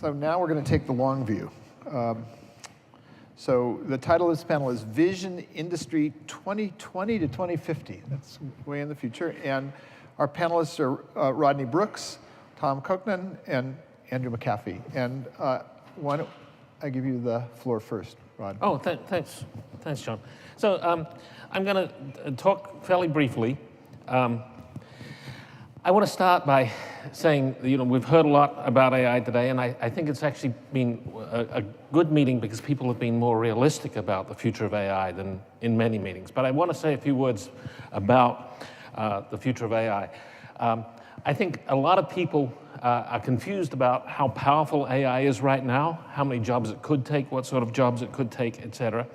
So now we're going to take the long view. So the title of this panel is Vision Industry 2020 to 2050. That's way in the future. And our panelists are Rodney Brooks, Tom Kochman, and Andrew McAfee. And why don't I give you the floor first, Rod? Oh, thanks, John. So I'm going to talk fairly briefly. I want to start by saying, we've heard a lot about AI today, and I think it's actually been a good meeting because people have been more realistic about the future of AI than in many meetings. But I want to say a few words about the future of AI. I think a lot of people are confused about how powerful AI is right now, how many jobs it could take, what sort of jobs it could take, et cetera,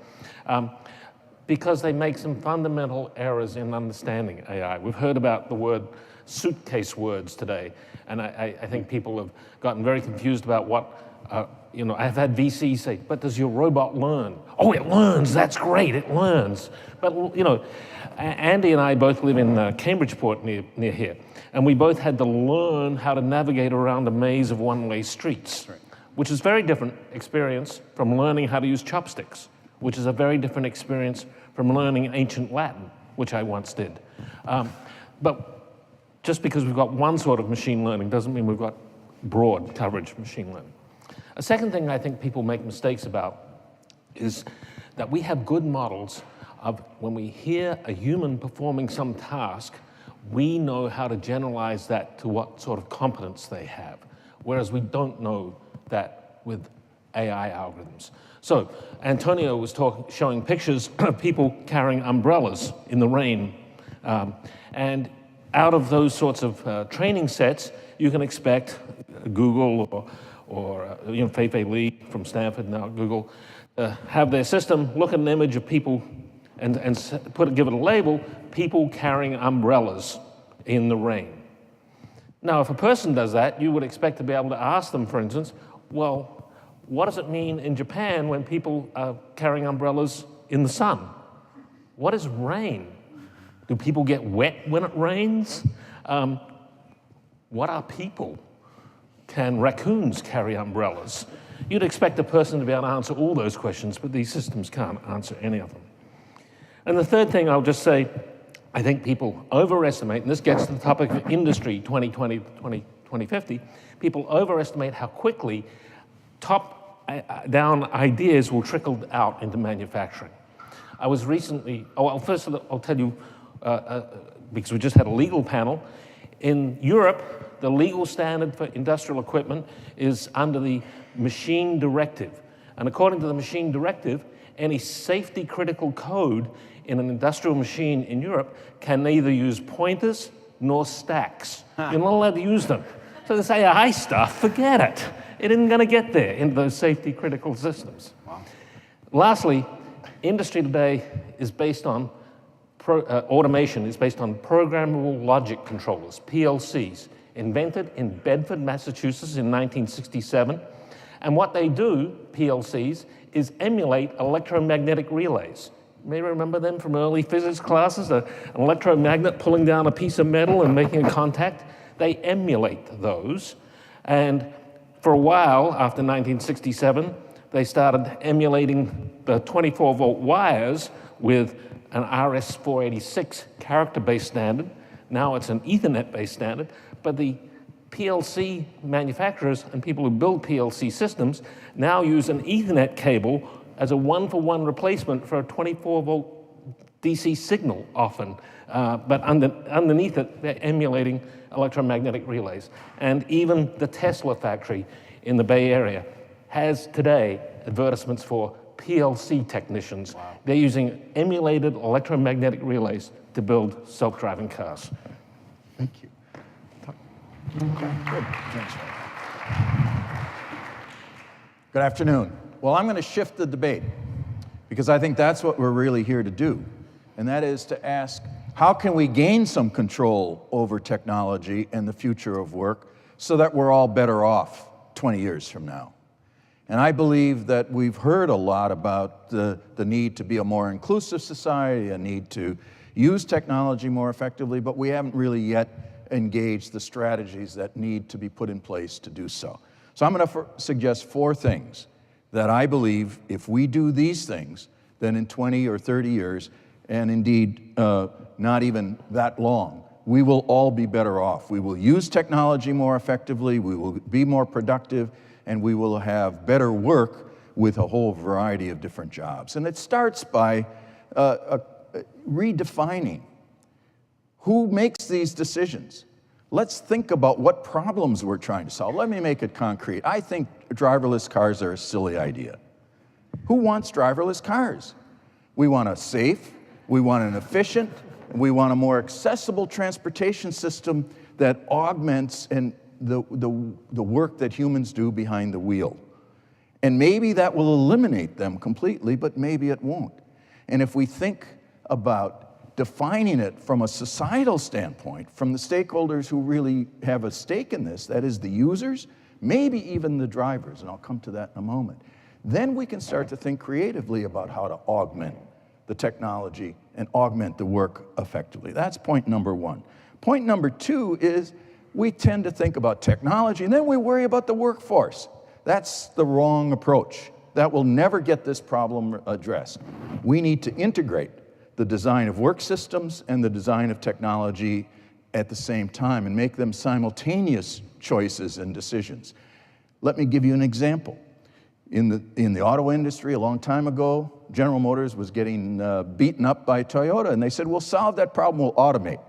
because they make some fundamental errors in understanding AI. We've heard about the word suitcase words today, and I think people have gotten very confused about what, I've had VCs say, but does your robot learn? Oh, it learns, that's great, it learns. But, Andy and I both live in Cambridgeport near here, and we both had to learn how to navigate around a maze of one-way streets, right, which is a very different experience from learning how to use chopsticks, which is a very different experience from learning ancient Latin, which I once did. But just because we've got one sort of machine learning doesn't mean we've got broad coverage machine learning. A second thing I think people make mistakes about is that we have good models of when we hear a human performing some task, we know how to generalize that to what sort of competence they have, whereas we don't know that with AI algorithms. So Antonio was showing pictures of people carrying umbrellas in the rain, and out of those sorts of training sets, you can expect Google or Fei-Fei Li from Stanford, now Google, have their system look at an image of people and give it a label, people carrying umbrellas in the rain. Now, if a person does that, you would expect to be able to ask them, for instance, well, what does it mean in Japan when people are carrying umbrellas in the sun? What is rain? Do people get wet when it rains? What are people? Can raccoons carry umbrellas? You'd expect a person to be able to answer all those questions, but these systems can't answer any of them. And the third thing I'll just say, I think people overestimate, and this gets to the topic of industry 2020 to 2050, people overestimate how quickly top-down ideas will trickle out into manufacturing. I was recently, first I'll tell you, because we just had a legal panel. In Europe, the legal standard for industrial equipment is under the machine directive. And according to the machine directive, any safety critical code in an industrial machine in Europe can neither use pointers nor stacks. You're not allowed to use them. So this AI stuff, forget it. It isn't going to get there into those safety critical systems. Wow. Lastly, industry today is based on automation is based on programmable logic controllers, PLCs, invented in Bedford, Massachusetts in 1967. And what they do, PLCs, is emulate electromagnetic relays. You may remember them from early physics classes, an electromagnet pulling down a piece of metal and making a contact. They emulate those. And for a while, after 1967, they started emulating the 24-volt wires with an RS-486 character-based standard. Now it's an Ethernet-based standard, but the PLC manufacturers and people who build PLC systems now use an Ethernet cable as a one-for-one replacement for a 24-volt DC signal often, but underneath it, they're emulating electromagnetic relays. And even the Tesla factory in the Bay Area has today advertisements for PLC technicians. Wow. They're using emulated electromagnetic relays to build self-driving cars. Thank you. Good. Thanks. Good afternoon. Well, I'm going to shift the debate because I think that's what we're really here to do, and that is to ask, how can we gain some control over technology and the future of work so that we're all better off 20 years from now? And I believe that we've heard a lot about the need to be a more inclusive society, a need to use technology more effectively, but we haven't really yet engaged the strategies that need to be put in place to do so. So I'm going to suggest 4 things that I believe if we do these things, then in 20 or 30 years, and indeed not even that long, we will all be better off. We will use technology more effectively, we will be more productive, and we will have better work with a whole variety of different jobs. And it starts by redefining who makes these decisions. Let's think about what problems we're trying to solve. Let me make it concrete. I think driverless cars are a silly idea. Who wants driverless cars? We want a safe, we want an efficient, we want a more accessible transportation system that augments the work that humans do behind the wheel. And maybe that will eliminate them completely, but maybe it won't. And if we think about defining it from a societal standpoint, from the stakeholders who really have a stake in this, that is the users, maybe even the drivers, and I'll come to that in a moment, then we can start to think creatively about how to augment the technology and augment the work effectively. That's point number 1. Point number 2 is we tend to think about technology and then we worry about the workforce. That's the wrong approach. That will never get this problem addressed. We need to integrate the design of work systems and the design of technology at the same time and make them simultaneous choices and decisions. Let me give you an example. In the auto industry a long time ago, General Motors was getting beaten up by Toyota, and they said, we'll solve that problem, we'll automate.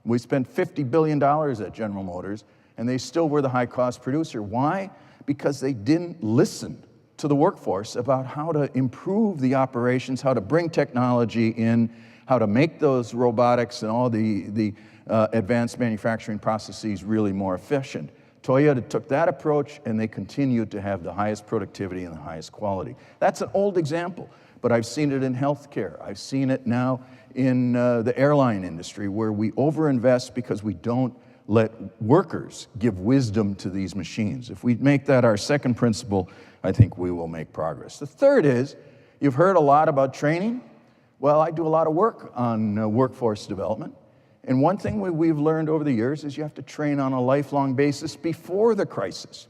We spent $50 billion at General Motors, and they still were the high-cost producer. Why? Because they didn't listen to the workforce about how to improve the operations, how to bring technology in, how to make those robotics and all the advanced manufacturing processes really more efficient. Toyota took that approach and they continued to have the highest productivity and the highest quality. That's an old example, but I've seen it in healthcare. I've seen it now in the airline industry where we overinvest because we don't let workers give wisdom to these machines. If we make that our second principle, I think we will make progress. The third is, you've heard a lot about training. Well, I do a lot of work on workforce development. And one thing we've learned over the years is you have to train on a lifelong basis before the crisis.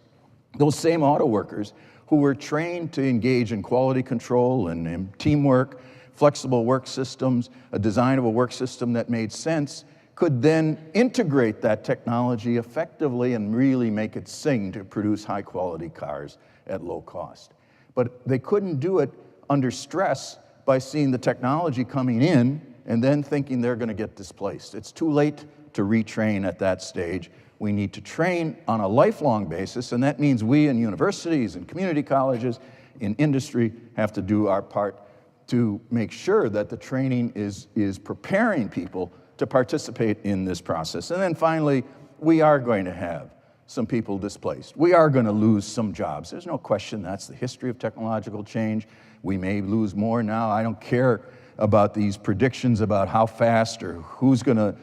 Those same auto workers who were trained to engage in quality control and teamwork, flexible work systems, a design of a work system that made sense, could then integrate that technology effectively and really make it sing to produce high-quality cars at low cost. But they couldn't do it under stress by seeing the technology coming in and then thinking they're going to get displaced. It's too late to retrain at that stage. We need to train on a lifelong basis, and that means we in universities and community colleges, in industry, have to do our part to make sure that the training is preparing people to participate in this process. And then finally, we are going to have some people displaced. We are going to lose some jobs. There's no question that's the history of technological change. We may lose more now. I don't care about these predictions about how fast or who's going to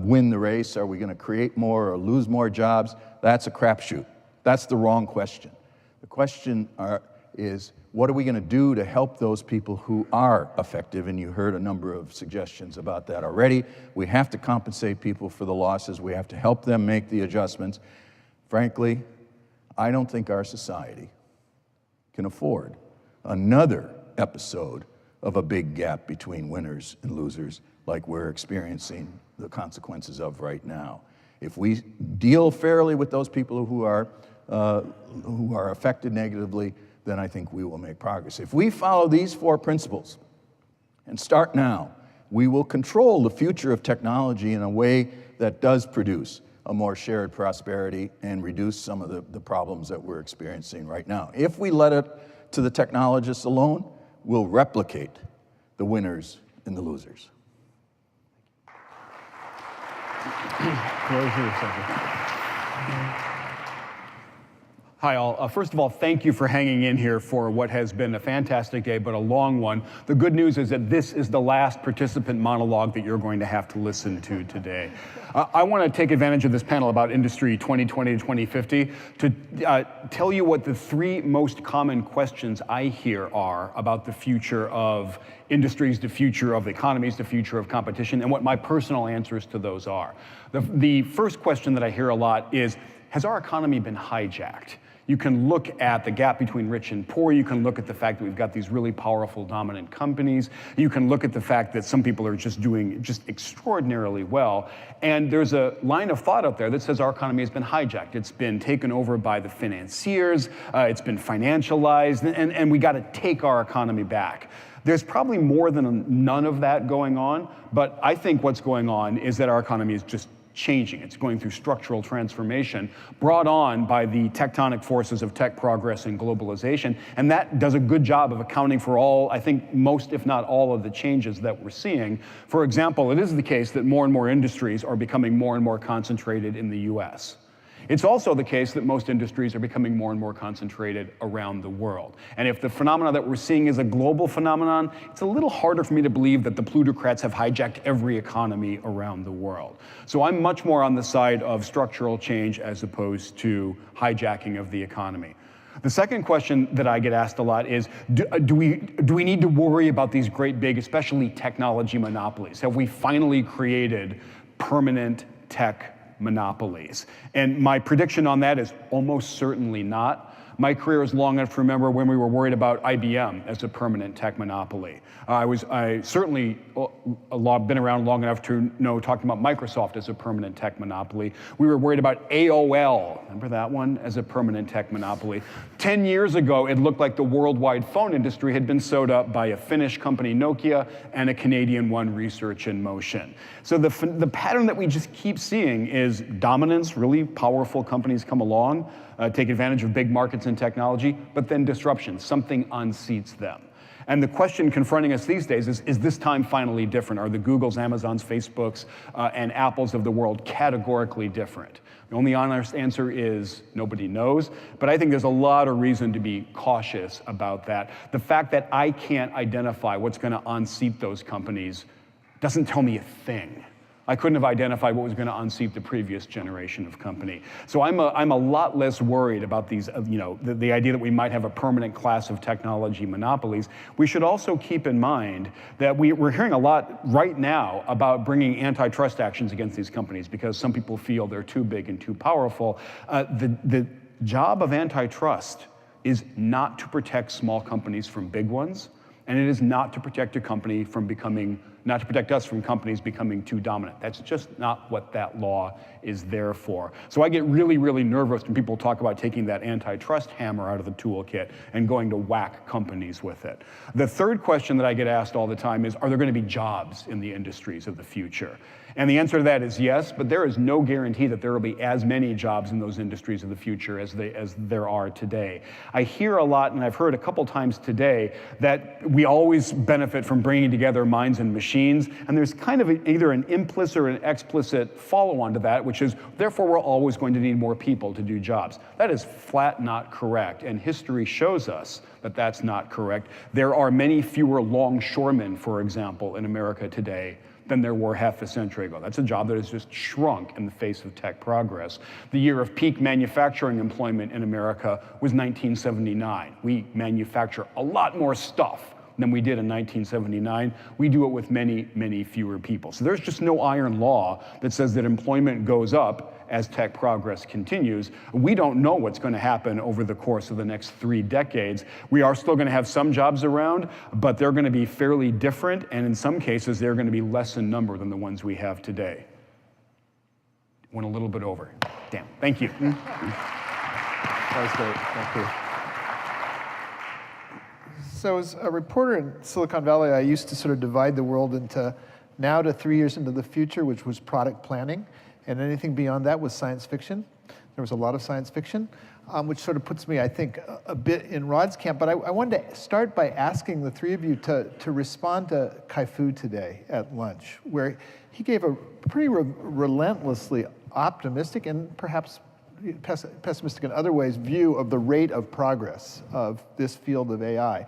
win the race. Are we going to create more or lose more jobs? That's a crapshoot. That's the wrong question. The question is, what are we going to do to help those people who are effective? And you heard a number of suggestions about that already. We have to compensate people for the losses. We have to help them make the adjustments. Frankly, I don't think our society can afford another episode of a big gap between winners and losers like we're experiencing the consequences of right now. If we deal fairly with those people who are affected negatively, then I think we will make progress. If we follow these 4 principles and start now, we will control the future of technology in a way that does produce a more shared prosperity and reduce some of the problems that we're experiencing right now. If we let it to the technologists alone, we'll replicate the winners and the losers. Hi, all. First of all, thank you for hanging in here for what has been a fantastic day, but a long one. The good news is that this is the last participant monologue that you're going to have to listen to today. I want to take advantage of this panel about Industry 2020 to 2050 to tell you what the 3 most common questions I hear are about the future of industries, the future of economies, the future of competition, and what my personal answers to those are. The first question that I hear a lot is, has our economy been hijacked? You can look at the gap between rich and poor. You can look at the fact that we've got these really powerful, dominant companies. You can look at the fact that some people are just doing just extraordinarily well. And there's a line of thought out there that says our economy has been hijacked. It's been taken over by the financiers. It's been financialized. And we got to take our economy back. There's probably more than none of that going on. But I think what's going on is that our economy is just changing. It's going through structural transformation brought on by the tectonic forces of tech progress and globalization. And that does a good job of accounting for all, I think, most, if not all, of the changes that we're seeing. For example, it is the case that more and more industries are becoming more and more concentrated in the US. It's also the case that most industries are becoming more and more concentrated around the world. And if the phenomena that we're seeing is a global phenomenon, it's a little harder for me to believe that the plutocrats have hijacked every economy around the world. So I'm much more on the side of structural change as opposed to hijacking of the economy. The second question that I get asked a lot is, do we need to worry about these great big, especially technology monopolies? Have we finally created permanent tech monopolies? And my prediction on that is almost certainly not. My career is long enough to remember when we were worried about IBM as a permanent tech monopoly. I certainly been around long enough to know talking about Microsoft as a permanent tech monopoly. We were worried about AOL, remember that one, as a permanent tech monopoly. 10 years ago, it looked like the worldwide phone industry had been sewed up by a Finnish company, Nokia, and a Canadian one, Research in Motion. So the pattern that we just keep seeing is dominance, really powerful companies come along, take advantage of big markets and technology, but then disruption, something unseats them. And the question confronting us these days is this time finally different? Are the Googles, Amazons, Facebooks, and Apples of the world categorically different? The only honest answer is nobody knows, but I think there's a lot of reason to be cautious about that. The fact that I can't identify what's going to unseat those companies doesn't tell me a thing. I couldn't have identified what was going to unseat the previous generation of company. So I'm a lot less worried about these, the idea that we might have a permanent class of technology monopolies. We should also keep in mind that we're hearing a lot right now about bringing antitrust actions against these companies because some people feel they're too big and too powerful. The job of antitrust is not to protect small companies from big ones, and it is not to protect not to protect us from companies becoming too dominant. That's just not what that law is there for. So I get really, really nervous when people talk about taking that antitrust hammer out of the toolkit and going to whack companies with it. The third question that I get asked all the time is, are there going to be jobs in the industries of the future? And the answer to that is yes, but there is no guarantee that there will be as many jobs in those industries of the future as there are today. I hear a lot, and I've heard a couple times today, that we always benefit from bringing together minds and machines, and there's kind of either an implicit or an explicit follow-on to that, which is, therefore, we're always going to need more people to do jobs. That is flat not correct, and history shows us that that's not correct. There are many fewer longshoremen, for example, in America today than there were half a century ago. That's a job that has just shrunk in the face of tech progress. The year of peak manufacturing employment in America was 1979. We manufacture a lot more stuff than we did in 1979. We do it with many, many fewer people. So there's just no iron law that says that employment goes up as tech progress continues. We don't know what's going to happen over the course of the next 3 decades. We are still going to have some jobs around, but they're going to be fairly different, and in some cases, they're going to be less in number than the ones we have today. Went a little bit over. Damn. Thank you. That was great. Thank you. So as a reporter in Silicon Valley, I used to sort of divide the world into now to 3 years into the future, which was product planning. And anything beyond that was science fiction. There was a lot of science fiction, which sort of puts me, I think, a bit in Rod's camp. But I wanted to start by asking the three of you to respond to Kai-Fu today at lunch, where he gave a pretty relentlessly optimistic and perhaps pessimistic in other ways view of the rate of progress of this field of AI.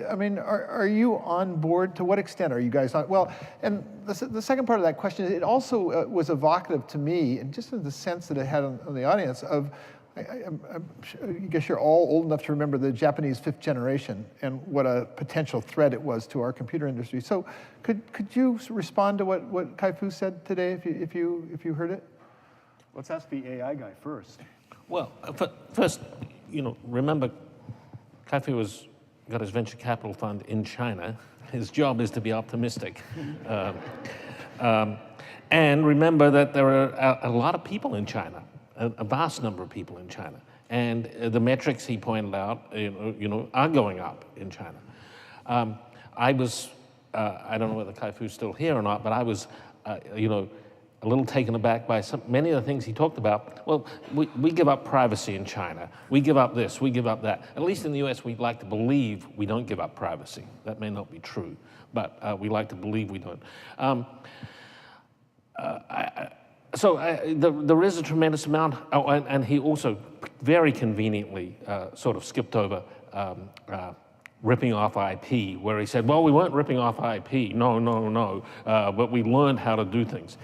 I mean, are you on board? To what extent are you guys on? Well, and the second part of that question, it also was evocative to me, and just in the sense that it had on the audience of, I guess you're all old enough to remember the Japanese 5th generation and what a potential threat it was to our computer industry. So could you respond to what Kai-Fu said today if you heard it? Let's ask the AI guy first. Well, first, remember, Kai-Fu got his venture capital fund in China. His job is to be optimistic. And remember that there are a lot of people in China, a vast number of people in China. And the metrics he pointed out, are going up in China. I don't know whether Kai-Fu's still here or not, but I was, a little taken aback by many of the things he talked about. Well, we give up privacy in China. We give up this, we give up that. At least in the US, we'd like to believe we don't give up privacy. That may not be true, but we like to believe we don't. There is a tremendous amount, and he also very conveniently sort of skipped over ripping off IP, where he said, well, we weren't ripping off IP, no, but we learned how to do things.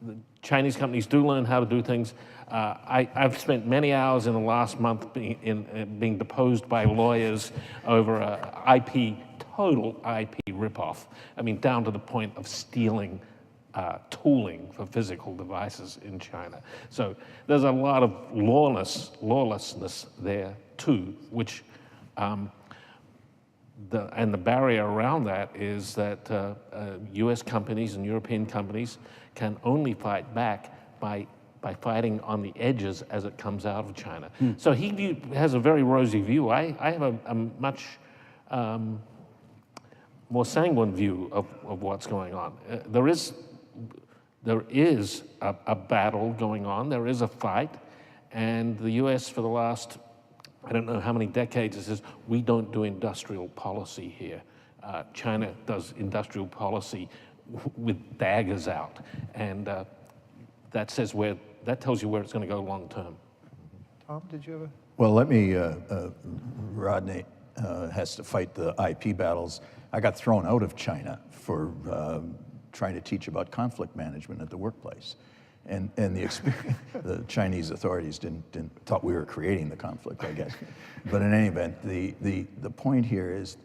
The Chinese companies do learn how to do things. I've spent many hours in the last month being deposed by lawyers over total IP ripoff. I mean, down to the point of stealing tooling for physical devices in China. So there's a lot of lawlessness there too, which, the barrier around that is that US companies and European companies can only fight back by fighting on the edges as it comes out of China. So he has a very rosy view. I have a much more sanguine view of what's going on. There is a battle going on, there is a fight, and the US for the last, I don't know how many decades, it says, we don't do industrial policy here. China does industrial policy with daggers out, and that tells you where it's going to go long term. Tom, did you have a? Well, let me, Rodney has to fight the IP battles. I got thrown out of China for trying to teach about conflict management at the workplace. And the experience, the Chinese authorities thought we were creating the conflict, I guess. But in any event, the point here is,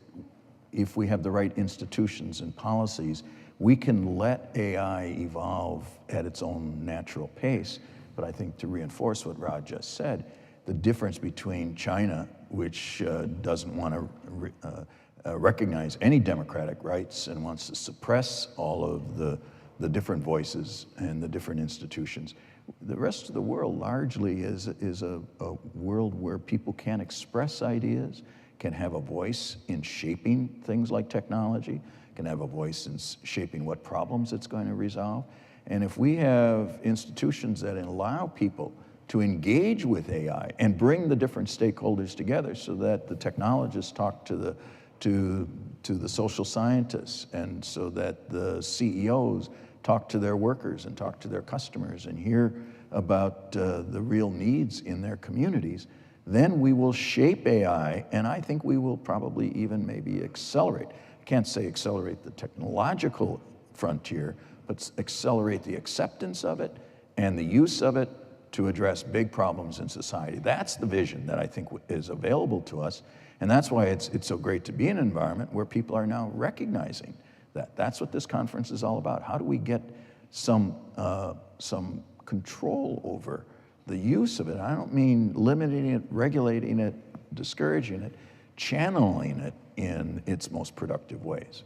if we have the right institutions and policies, we can let AI evolve at its own natural pace. But I think, to reinforce what Rod just said, the difference between China, which doesn't want to recognize any democratic rights and wants to suppress all of the different voices and the different institutions. The rest of the world largely is a world where people can express ideas, can have a voice in shaping things like technology, can have a voice in shaping what problems it's going to resolve. And if we have institutions that allow people to engage with AI and bring the different stakeholders together so that the technologists talk to the social scientists, and so that the CEOs talk to their workers and talk to their customers and hear about the real needs in their communities, then we will shape AI, and I think we will probably even maybe accelerate. I can't say accelerate the technological frontier, but accelerate the acceptance of it and the use of it to address big problems in society. That's the vision that I think is available to us. And that's why it's so great to be in an environment where people are now recognizing that. That's what this conference is all about. How do we get some control over the use of it? I don't mean limiting it, regulating it, discouraging it, channeling it in its most productive ways.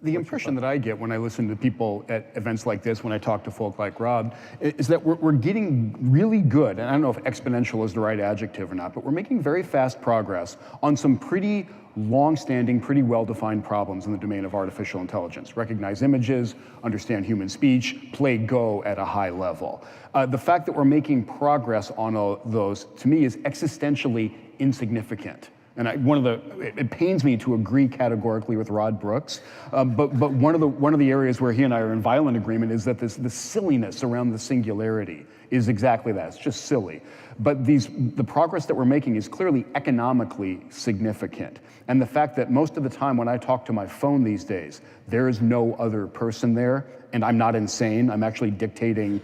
The impression that I get when I listen to people at events like this, when I talk to folk like Rob, is that we're getting really good, and I don't know if exponential is the right adjective or not, but we're making very fast progress on some pretty long-standing, pretty well-defined problems in the domain of artificial intelligence. Recognize images, understand human speech, play Go at a high level. The fact that we're making progress on all those, to me, is existentially insignificant. And it pains me to agree categorically with Rod Brooks, but one of the areas where he and I are in violent agreement is that the silliness around the singularity is exactly that. It's just silly. But the progress that we're making is clearly economically significant. And the fact that most of the time when I talk to my phone these days, there is no other person there, and I'm not insane. I'm actually dictating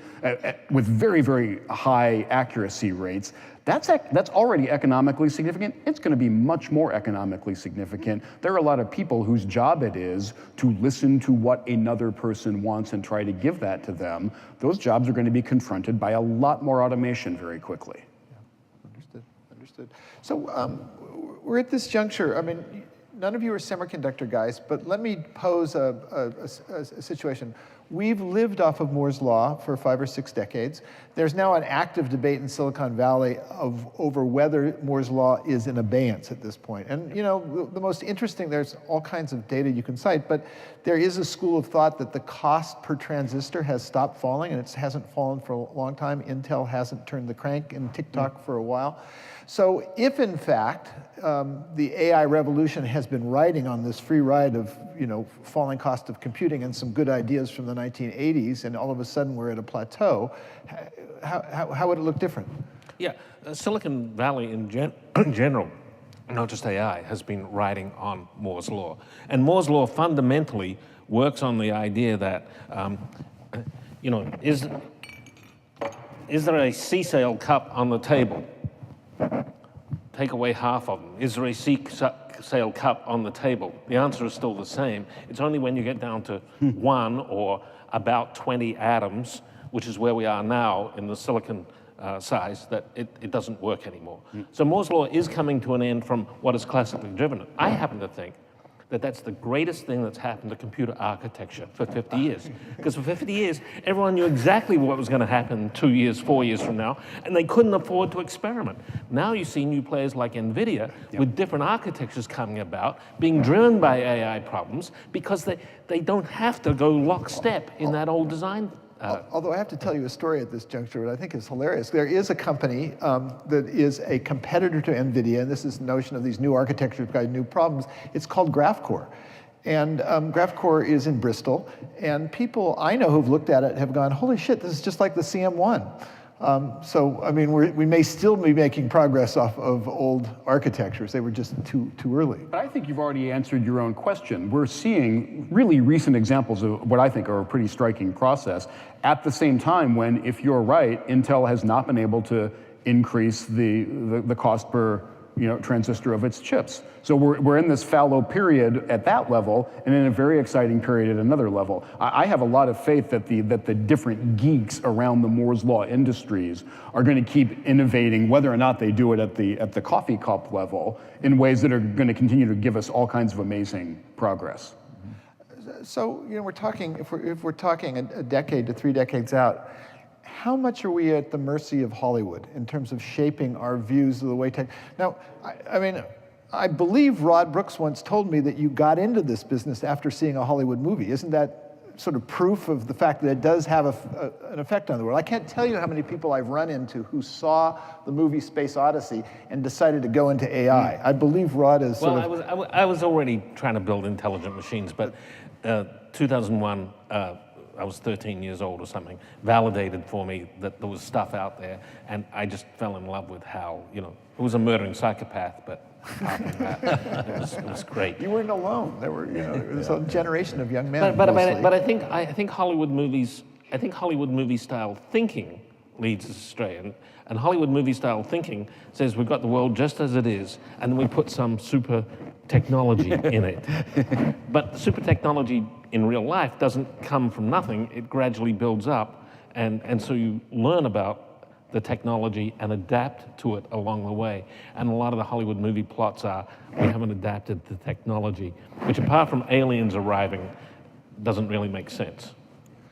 with very, very high accuracy rates. That's already economically significant. It's going to be much more economically significant. There are a lot of people whose job it is to listen to what another person wants and try to give that to them. Those jobs are going to be confronted by a lot more automation very quickly. Yeah, understood. Understood. So we're at this juncture. I mean, none of you are semiconductor guys, but let me pose a situation. We've lived off of Moore's Law for 5 or 6 decades. There's now an active debate in Silicon Valley over whether Moore's Law is in abeyance at this point. And you know, the most interesting, there's all kinds of data you can cite, but there is a school of thought that the cost per transistor has stopped falling, and it hasn't fallen for a long time. Intel hasn't turned the crank in TikTok for a while. So if, in fact, the AI revolution has been riding on this free ride of, you know, falling cost of computing and some good ideas from the 1980s, and all of a sudden we're at a plateau, how would it look different? Yeah, Silicon Valley in general, not just AI, has been riding on Moore's Law. And Moore's Law fundamentally works on the idea that, you know, is there a C-sale cup on the table? Take away half of them. Is there a C-sale cup on the table? The answer is still the same. It's only when you get down to 1 or about 20 atoms, which is where we are now in the silicon size, that it doesn't work anymore. So Moore's Law is coming to an end from what is classically driven. I happen to think that that's the greatest thing that's happened to computer architecture for 50 years. Because for 50 years, everyone knew exactly what was going to happen 2 years, 4 years from now, and they couldn't afford to experiment. Now you see new players like NVIDIA with different architectures coming about, being driven by AI problems, because they don't have to go lockstep in that old design. Although I have to tell you a story at this juncture that I think is hilarious. There is a company that is a competitor to NVIDIA, and this is the notion of these new architectures got new problems. It's called GraphCore. And GraphCore is in Bristol, and people I know who've looked at it have gone, holy shit, this is just like the CM1. So, I mean, we may still be making progress off of old architectures. They were just too early. But I think you've already answered your own question. We're seeing really recent examples of what I think are a pretty striking process at the same time when, if you're right, Intel has not been able to increase the cost per transistor of its chips. So we're in this fallow period at that level, and in a very exciting period at another level. I have a lot of faith that the different geeks around the Moore's Law industries are going to keep innovating, whether or not they do it at the coffee cup level, in ways that are going to continue to give us all kinds of amazing progress. So we're talking, if we're talking a decade to 3 decades out, how much are we at the mercy of Hollywood in terms of shaping our views of the way tech? Now, I mean, I believe Rod Brooks once told me that you got into this business after seeing a Hollywood movie. Isn't that sort of proof of the fact that it does have an effect on the world? I can't tell you how many people I've run into who saw the movie Space Odyssey and decided to go into AI. I believe Rod is sort of... I was already trying to build intelligent machines, but 2001, I was 13 years old or something, validated for me that there was stuff out there, and I just fell in love with how, it was a murdering psychopath, but apart from that, it was great. You weren't alone. There were, it was a generation of young men. But I think Hollywood movies, Hollywood movie style thinking leads us astray, and Hollywood movie style thinking says we've got the world just as it is, and then we put some super technology in it. But super technology in real life doesn't come from nothing. It gradually builds up, and so you learn about the technology and adapt to it along the way. And a lot of the Hollywood movie plots are, we haven't adapted the technology, which apart from aliens arriving, doesn't really make sense.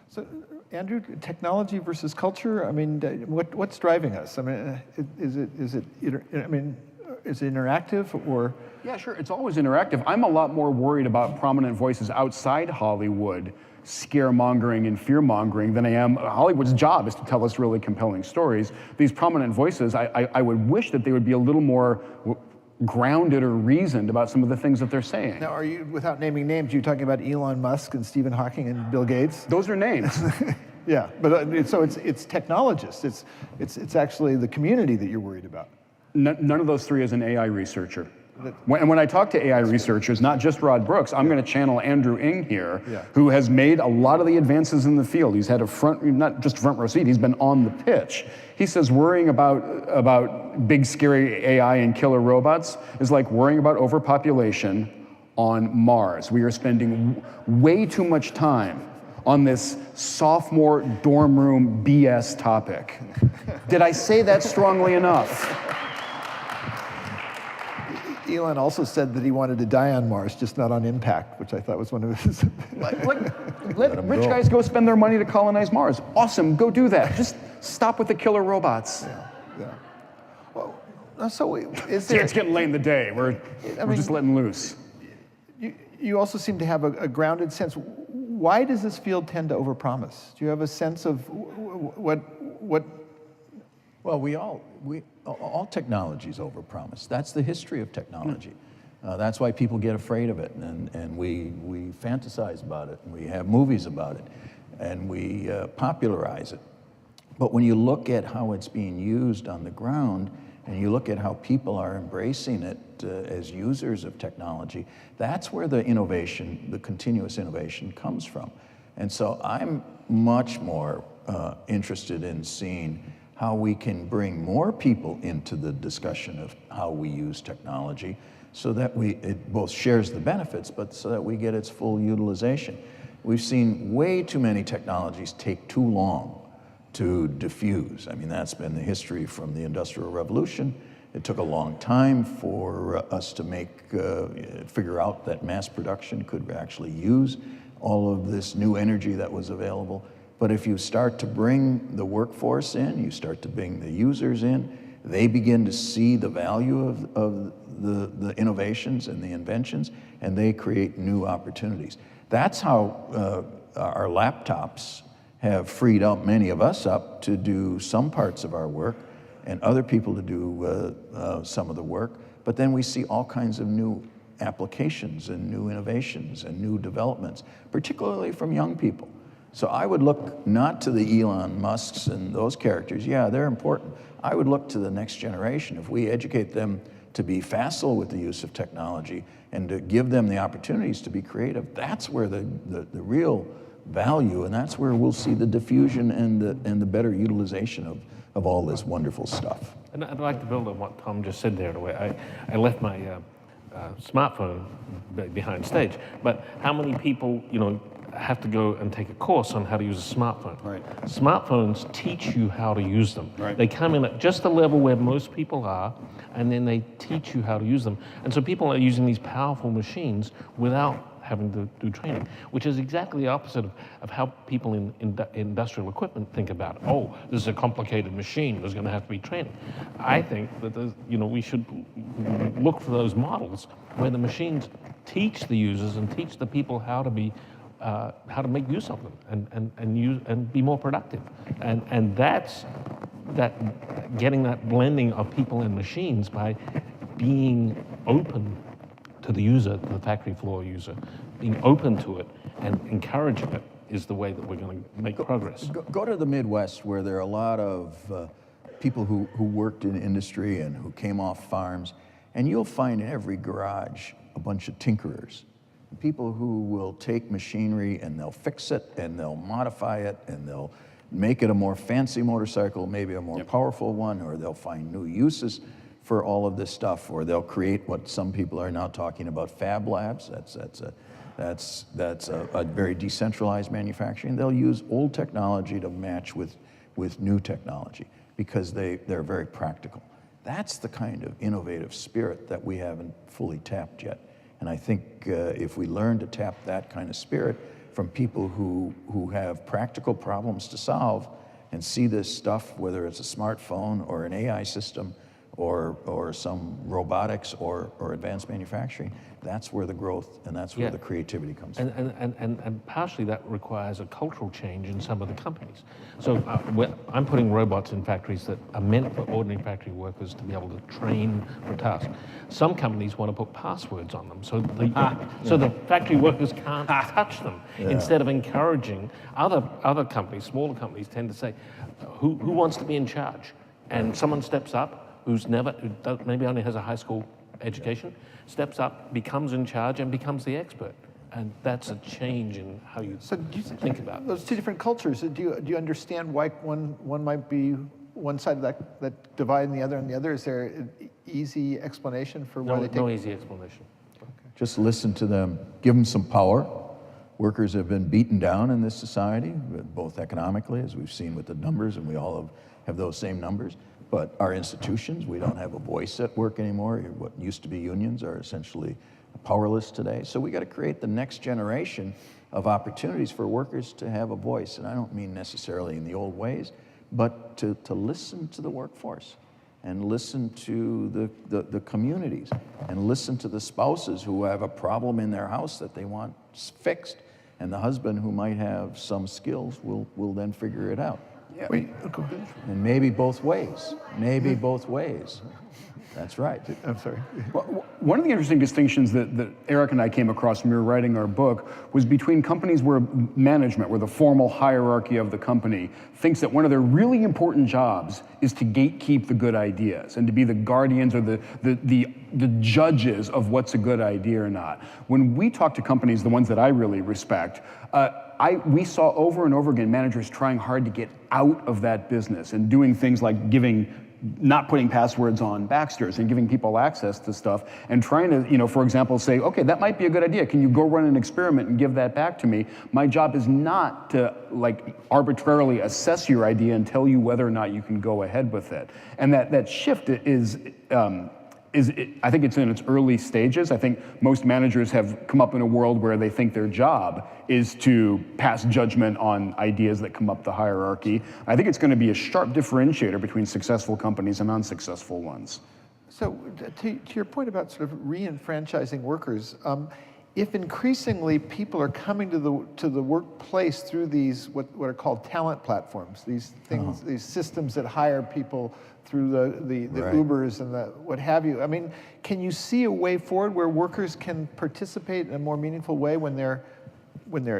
So, Andrew, technology versus culture, I mean, what's driving us? I mean, is it interactive or? Yeah, sure, it's always interactive. I'm a lot more worried about prominent voices outside Hollywood scaremongering and fear-mongering than I am. Hollywood's job is to tell us really compelling stories. These prominent voices, I would wish that they would be a little more grounded or reasoned about some of the things that they're saying. Now, are you, without naming names, are you talking about Elon Musk and Stephen Hawking and Bill Gates? Those are names. Yeah, but so it's technologists. It's actually the community that you're worried about. None of those three is an AI researcher. When I talk to AI researchers, not just Rod Brooks, I'm going to channel Andrew Ng here, who has made a lot of the advances in the field. He's had not just a front row seat, he's been on the pitch. He says worrying about big scary AI and killer robots is like worrying about overpopulation on Mars. We are spending way too much time on this sophomore dorm room BS topic. Did I say that strongly enough? Elon also said that he wanted to die on Mars, just not on impact, which I thought was one of his. Let rich guys go spend their money to colonize Mars. Awesome, go do that. Just stop with the killer robots. Yeah. Well, so is Yeah, there? it's getting late in the day. We're just letting loose. You also seem to have a grounded sense. Why does this field tend to overpromise? Do you have a sense of what? Well, all technologies overpromise. That's the history of technology. That's why people get afraid of it, and we fantasize about it, and we have movies about it, and we popularize it. But when you look at how it's being used on the ground, and you look at how people are embracing it as users of technology, that's where the innovation, the continuous innovation comes from. And so I'm much more interested in seeing how we can bring more people into the discussion of how we use technology so that it both shares the benefits, but so that we get its full utilization. We've seen way too many technologies take too long to diffuse. I mean, that's been the history from the Industrial Revolution. It took a long time for us to figure out that mass production could actually use all of this new energy that was available. But if you start to bring the workforce in, you start to bring the users in, they begin to see the value of the innovations and the inventions, and they create new opportunities. That's how our laptops have freed up many of us up to do some parts of our work and other people to do some of the work. But then we see all kinds of new applications and new innovations and new developments, particularly from young people. So I would look not to the Elon Musks and those characters. Yeah, they're important. I would look to the next generation. If we educate them to be facile with the use of technology and to give them the opportunities to be creative, that's where the real value, and that's where we'll see the diffusion and the better utilization of all this wonderful stuff. And I'd like to build on what Tom just said there in a way. I left my smartphone behind stage, but how many people, have to go and take a course on how to use a smartphone? Right. Smartphones teach you how to use them. Right. They come in at just the level where most people are, and then they teach you how to use them. And so people are using these powerful machines without having to do training, which is exactly the opposite of how people in industrial equipment think about it. Oh, this is a complicated machine, there's going to have to be training. I think that we should look for those models where the machines teach the users and teach the people how to make use of them and be more productive. And that's getting that blending of people and machines by being open to the user, to the factory floor user, being open to it and encouraging it is the way that we're going to make progress. Go to the Midwest, where there are a lot of people who worked in industry and who came off farms, and you'll find in every garage a bunch of tinkerers. People who will take machinery and they'll fix it and they'll modify it and they'll make it a more fancy motorcycle, maybe a more powerful one, or they'll find new uses for all of this stuff, or they'll create what some people are now talking about fab labs. That's a very decentralized manufacturing. They'll use old technology to match with new technology because they're very practical. That's the kind of innovative spirit that we haven't fully tapped yet. And I think if we learn to tap that kind of spirit from people who have practical problems to solve and see this stuff, whether it's a smartphone or an AI system or some robotics or advanced manufacturing, that's where the growth and that's where the creativity comes from. And partially that requires a cultural change in some of the companies. So I'm putting robots in factories that are meant for ordinary factory workers to be able to train for tasks. Some companies want to put passwords on them so the factory workers can't touch them. Instead of encouraging other companies, smaller companies tend to say, who wants to be in charge? And someone steps up who maybe only has a high school education, steps up, becomes in charge, and becomes the expert. And that's a change in how you think about it. Those two different cultures, do you understand why one might be one side of that divide and the other? Is there an easy explanation for why they take? No easy explanation. Okay. Just listen to them, give them some power. Workers have been beaten down in this society, both economically, as we've seen with the numbers, and we all have those same numbers. But our institutions, we don't have a voice at work anymore. What used to be unions are essentially powerless today. So we got to create the next generation of opportunities for workers to have a voice. And I don't mean necessarily in the old ways, but to listen to the workforce and listen to the communities and listen to the spouses who have a problem in their house that they want fixed. And the husband who might have some skills will then figure it out. Yeah. Go ahead. And maybe both ways. Maybe both ways. That's right. I'm sorry. Well, one of the interesting distinctions that Eric and I came across when we were writing our book was between companies where management, where the formal hierarchy of the company thinks that one of their really important jobs is to gatekeep the good ideas and to be the guardians or the judges of what's a good idea or not. When we talk to companies, the ones that I really respect, we saw over and over again managers trying hard to get out of that business and doing things like not putting passwords on Baxters and giving people access to stuff and trying to, for example, say, okay, that might be a good idea. Can you go run an experiment and give that back to me? My job is not to arbitrarily assess your idea and tell you whether or not you can go ahead with it. And that shift is I think it's in its early stages. I think most managers have come up in a world where they think their job is to pass judgment on ideas that come up the hierarchy. I think it's going to be a sharp differentiator between successful companies and unsuccessful ones. So to your point about sort of re-enfranchising workers, if increasingly people are coming to the workplace through these what are called talent platforms, these things, these systems that hire people through the Right. Ubers and the what have you. I mean, can you see a way forward where workers can participate in a more meaningful way when they're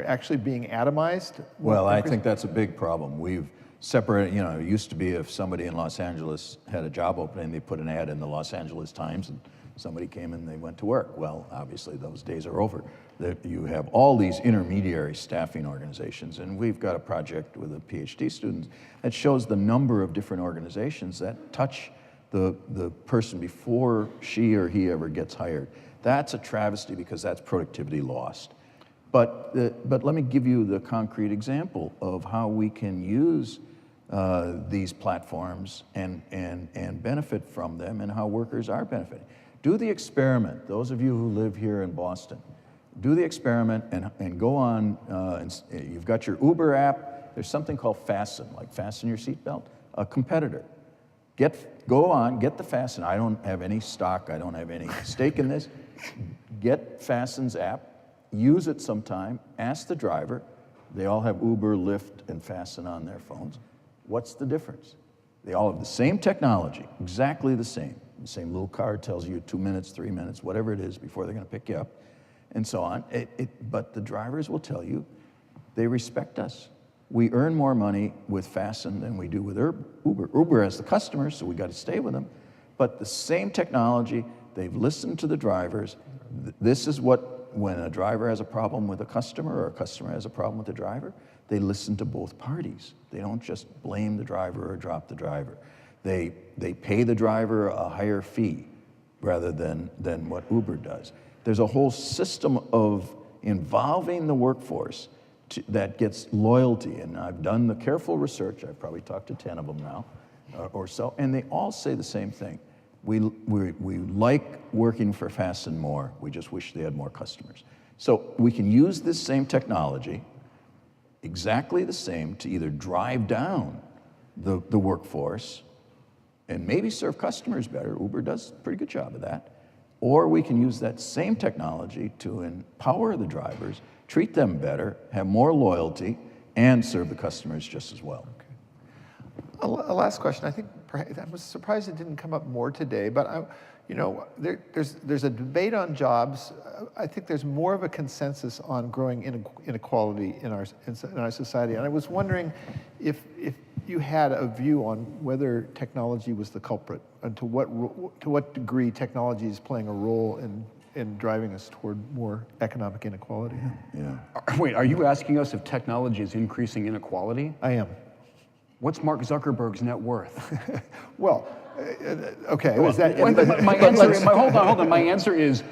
actually being atomized? Well, I think that's a big problem. We've separated, it used to be if somebody in Los Angeles had a job opening, they put an ad in the Los Angeles Times and somebody came and they went to work. Well, obviously those days are over. You have all these intermediary staffing organizations, and we've got a project with a PhD student that shows the number of different organizations that touch the person before she or he ever gets hired. That's a travesty because that's productivity lost. But let me give you the concrete example of how we can use these platforms and benefit from them and how workers are benefiting. Do the experiment, those of you who live here in Boston, do the experiment and go on, you've got your Uber app, there's something called Fasten, like fasten your seatbelt, a competitor. Go on, get the Fasten. I don't have any stock, I don't have any stake in this. Get Fasten's app, use it sometime, ask the driver, they all have Uber, Lyft, and Fasten on their phones. What's the difference? They all have the same technology, exactly the same. The same little card tells you 2 minutes, 3 minutes, whatever it is before they're going to pick you up, and so on. But the drivers will tell you they respect us. We earn more money with Fasten than we do with Uber. Uber has the customers, so we got to stay with them. But the same technology, they've listened to the drivers. This is what, when a driver has a problem with a customer or a customer has a problem with the driver, they listen to both parties. They don't just blame the driver or drop the driver. They pay the driver a higher fee rather than what Uber does. There's a whole system of involving the workforce that gets loyalty, and I've done the careful research. I've probably talked to 10 of them now or so, and they all say the same thing. We like working for Fasten more. We just wish they had more customers. So we can use this same technology, exactly the same, to either drive down the workforce and maybe serve customers better. Uber does a pretty good job of that. Or we can use that same technology to empower the drivers, treat them better, have more loyalty, and serve the customers just as well. A last question. I think I was surprised it didn't come up more today, but there's a debate on jobs. I think there's more of a consensus on growing inequality in our society, and I was wondering if you had a view on whether technology was the culprit, and to what degree technology is playing a role in driving us toward more economic inequality. Yeah. Wait, are you asking us if technology is increasing inequality? I am. What's Mark Zuckerberg's net worth? Well, okay. Hold on. My answer is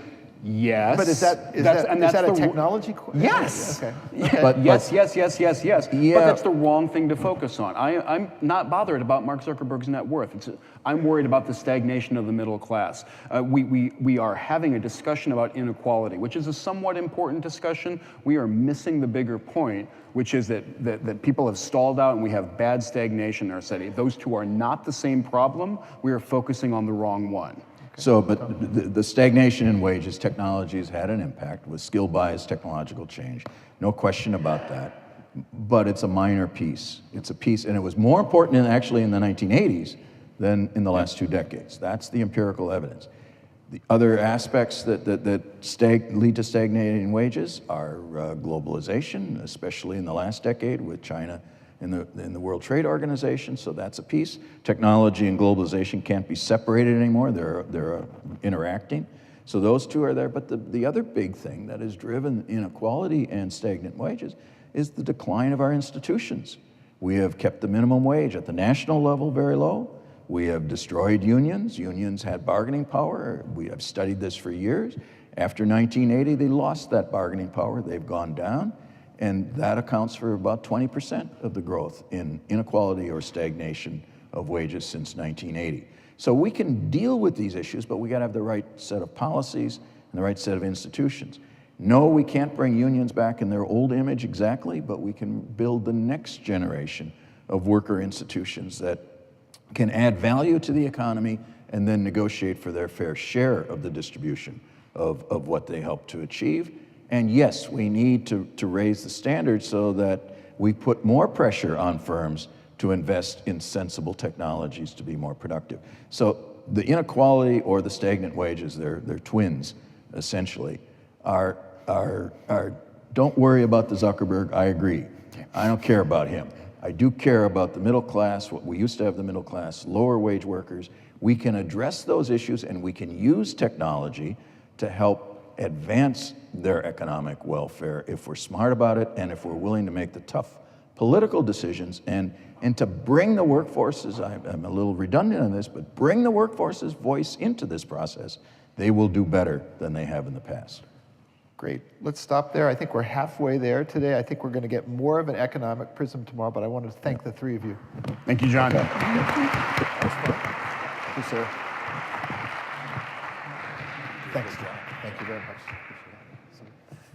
Yes. But is that a technology question? Yes. Okay. Yes. But Yeah. that's the wrong thing to focus on. I'm not bothered about Mark Zuckerberg's net worth. I'm worried about the stagnation of the middle class. We are having a discussion about inequality, which is a somewhat important discussion. We are missing the bigger point, which is that people have stalled out and we have bad stagnation in our city. Those two are not the same problem. We are focusing on the wrong one. So, but the stagnation in wages, technology has had an impact with skill bias, technological change. No question about that. But it's a minor piece. It's a piece, and it was more important actually in the 1980s than in the last 2 decades. That's the empirical evidence. The other aspects that lead to stagnating wages are globalization, especially in the last decade with China in the World Trade Organization, so that's a piece. Technology and globalization can't be separated anymore. They're interacting. So those two are there. But the other big thing that has driven inequality and stagnant wages is the decline of our institutions. We have kept the minimum wage at the national level very low. We have destroyed unions. Unions had bargaining power. We have studied this for years. After 1980, they lost that bargaining power. They've gone down. And that accounts for about 20% of the growth in inequality or stagnation of wages since 1980. So we can deal with these issues, but we got to have the right set of policies and the right set of institutions. No, we can't bring unions back in their old image exactly, but we can build the next generation of worker institutions that can add value to the economy and then negotiate for their fair share of the distribution of what they help to achieve. And yes, we need to raise the standards so that we put more pressure on firms to invest in sensible technologies to be more productive. So the inequality or the stagnant wages, they're twins, essentially, are don't worry about the Zuckerberg, I agree. I don't care about him. I do care about the middle class, what we used to have the middle class, lower wage workers. We can address those issues and we can use technology to help advance their economic welfare if we're smart about it and if we're willing to make the tough political decisions and to bring the workforces, I'm a little redundant on this, but bring the workforce's voice into this process. They will do better than they have in the past. Great. Let's stop there. I think we're halfway there today. I think we're going to get more of an economic prism tomorrow, but I want to thank the three of you. Thank you, John. That was fun. Thank you, sir. Thanks, John. Thank you very much.